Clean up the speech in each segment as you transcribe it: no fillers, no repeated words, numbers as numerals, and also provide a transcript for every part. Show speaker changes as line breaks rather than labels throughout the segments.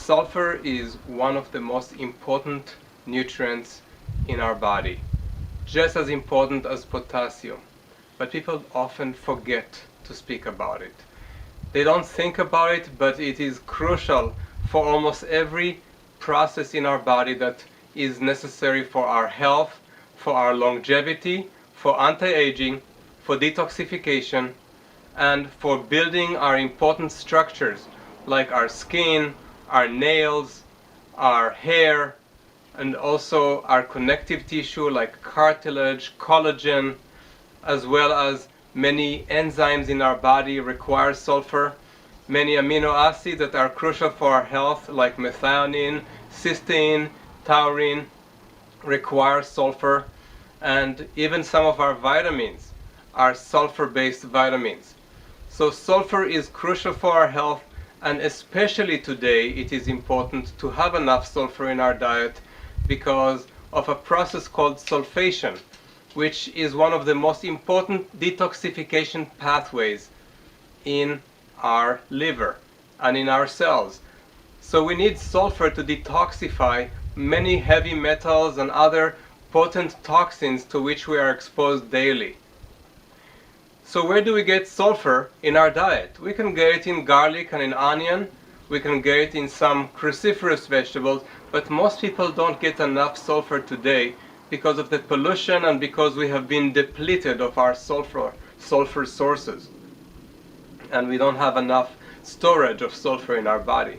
Sulfur is one of the most important nutrients in our body, just as important as potassium. But people often forget to speak about it. They don't think about it, but it is crucial for almost every process in our body that is necessary for our health, for our longevity, for anti-aging, for detoxification, and for building our important structures like our skin, our nails, our hair, and also our connective tissue like cartilage, collagen, as well as many enzymes in our body require sulfur. Many amino acids that are crucial for our health like methionine, cysteine, taurine require sulfur, and even some of our vitamins are sulfur-based vitamins. So sulfur is crucial for our health, and especially today it is important to have enough sulfur in our diet because of a process called sulfation, which is one of the most important detoxification pathways in our liver and in our cells. So we need sulfur to detoxify many heavy metals and other potent toxins to which we are exposed daily. So where do we get sulfur in our diet? We can get it in garlic and in onion. We can get it in some cruciferous vegetables, but most people don't get enough sulfur today because of the pollution and because we have been depleted of our sulfur sources. And we don't have enough storage of sulfur in our body.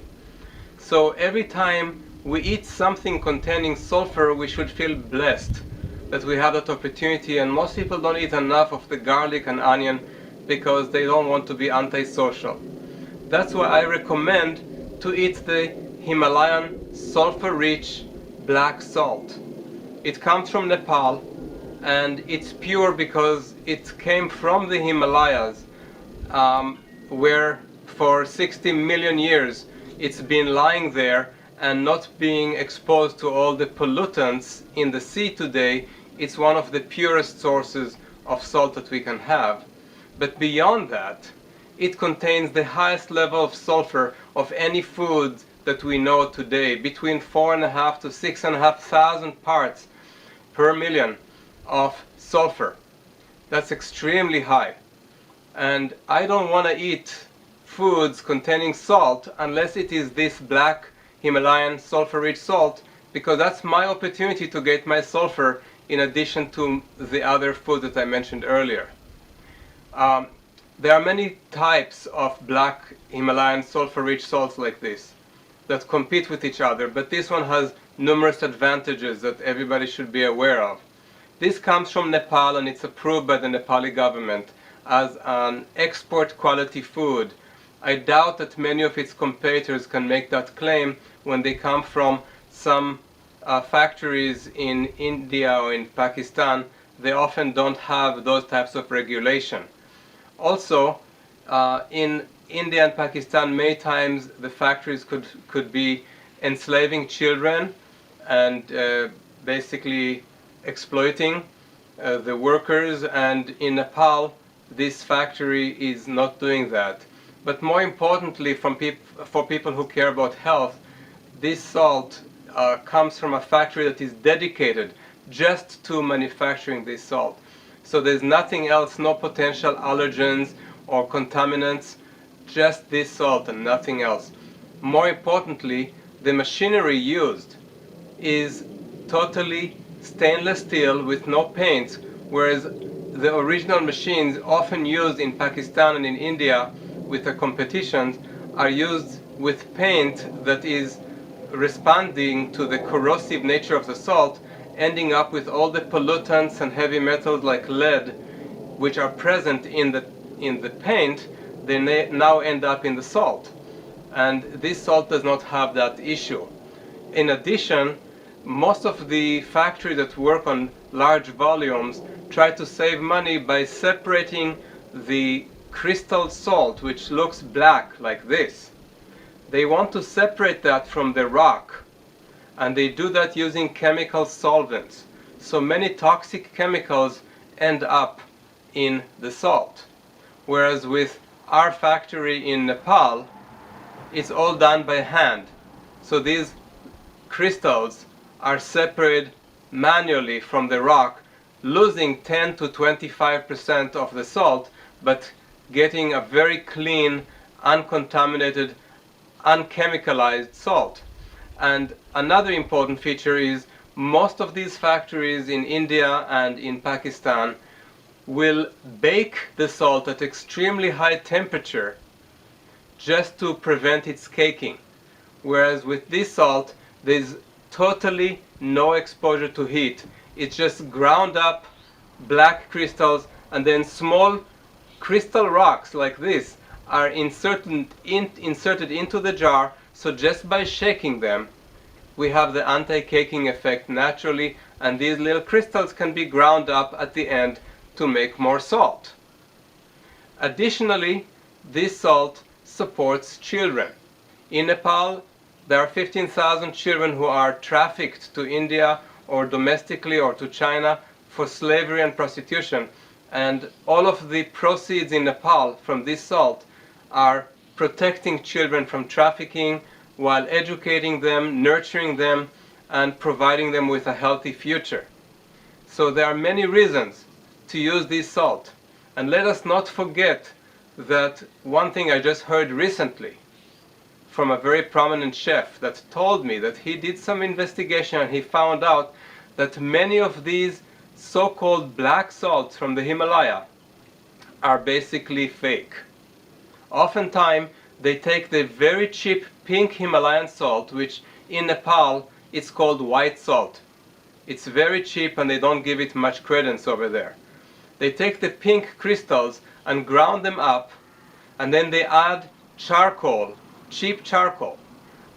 So every time we eat something containing sulfur, we should feel blessed that we have that opportunity, and most people don't eat enough of the garlic and onion because they don't want to be antisocial. That's why I recommend to eat the Himalayan sulfur-rich black salt. It comes from Nepal, and it's pure because it came from the Himalayas, where for 60 million years it's been lying there and not being exposed to all the pollutants in the sea today. It's one of the purest sources of salt that we can have. But beyond that, it contains the highest level of sulfur of any food that we know today, between 4.5 to 6.5 thousand parts per million of sulfur. That's extremely high. And I don't want to eat foods containing salt unless it is this black Himalayan sulfur-rich salt, because that's my opportunity to get my sulfur in addition to the other food that I mentioned earlier. There are many types of black Himalayan sulfur-rich salts like this that compete with each other, but this one has numerous advantages that everybody should be aware of. This comes from Nepal, and it's approved by the Nepali government as an export quality food. I doubt that many of its competitors can make that claim when they come from some factories in India or in Pakistan. They often don't have those types of regulation. Also, in India and Pakistan, many times the factories could be enslaving children and basically exploiting the workers, and in Nepal this factory is not doing that. But more importantly, for people who care about health, this salt comes from a factory that is dedicated just to manufacturing this salt. So there's nothing else, no potential allergens or contaminants, just this salt and nothing else. More importantly, the machinery used is totally stainless steel with no paints, whereas the original machines often used in Pakistan and in India with the competitions are used with paint that is responding to the corrosive nature of the salt, ending up with all the pollutants and heavy metals like lead, which are present in the paint. They now end up in the salt, and this salt does not have that issue. In addition, most of the factories that work on large volumes try to save money by separating the crystal salt, which looks black like this. They want to separate that from the rock, and they do that using chemical solvents. So many toxic chemicals end up in the salt. Whereas with our factory in Nepal, it's all done by hand. So these crystals are separated manually from the rock, losing 10 to 25% of the salt, but getting a very clean, uncontaminated, unchemicalized salt. And another important feature is most of these factories in India and in Pakistan will bake the salt at extremely high temperature just to prevent its caking. Whereas with this salt, there's totally no exposure to heat. It's just ground up black crystals, and then small crystal rocks like this are inserted into the jar, so just by shaking them, we have the anti-caking effect naturally, and these little crystals can be ground up at the end to make more salt. Additionally, this salt supports children. In Nepal, there are 15,000 children who are trafficked to India or domestically or to China for slavery and prostitution, and all of the proceeds in Nepal from this salt are protecting children from trafficking while educating them, nurturing them, and providing them with a healthy future. So there are many reasons to use this salt. And let us not forget that one thing I just heard recently from a very prominent chef that told me that he did some investigation and he found out that many of these so-called black salts from the Himalaya are basically fake. Oftentimes they take the very cheap pink Himalayan salt, which in Nepal it's called white salt. It's very cheap and they don't give it much credence over there. They take the pink crystals and ground them up, and then they add charcoal, cheap charcoal,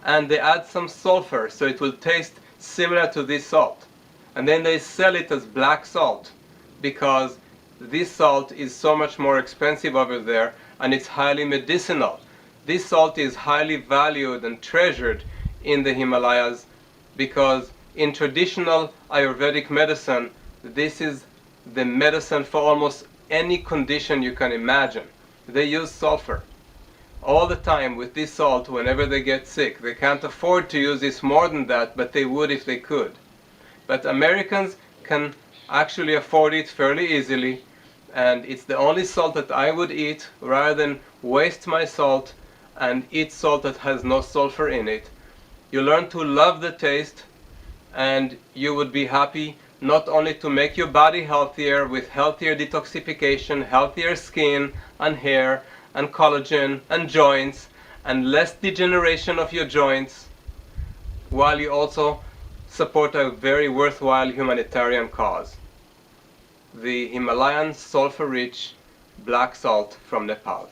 and they add some sulfur so it will taste similar to this salt. And then they sell it as black salt because this salt is so much more expensive over there and it's highly medicinal. This salt is highly valued and treasured in the Himalayas because in traditional Ayurvedic medicine, this is the medicine for almost any condition you can imagine. They use sulfur all the time with this salt whenever they get sick. They can't afford to use this more than that, but they would if they could. But Americans can actually afford it fairly easily, and it's the only salt that I would eat rather than waste my salt and eat salt that has no sulfur in it. You learn to love the taste, and you would be happy not only to make your body healthier with healthier detoxification, healthier skin and hair and collagen and joints and less degeneration of your joints, while you also support a very worthwhile humanitarian cause. The Himalayan sulfur-rich black salt from Nepal.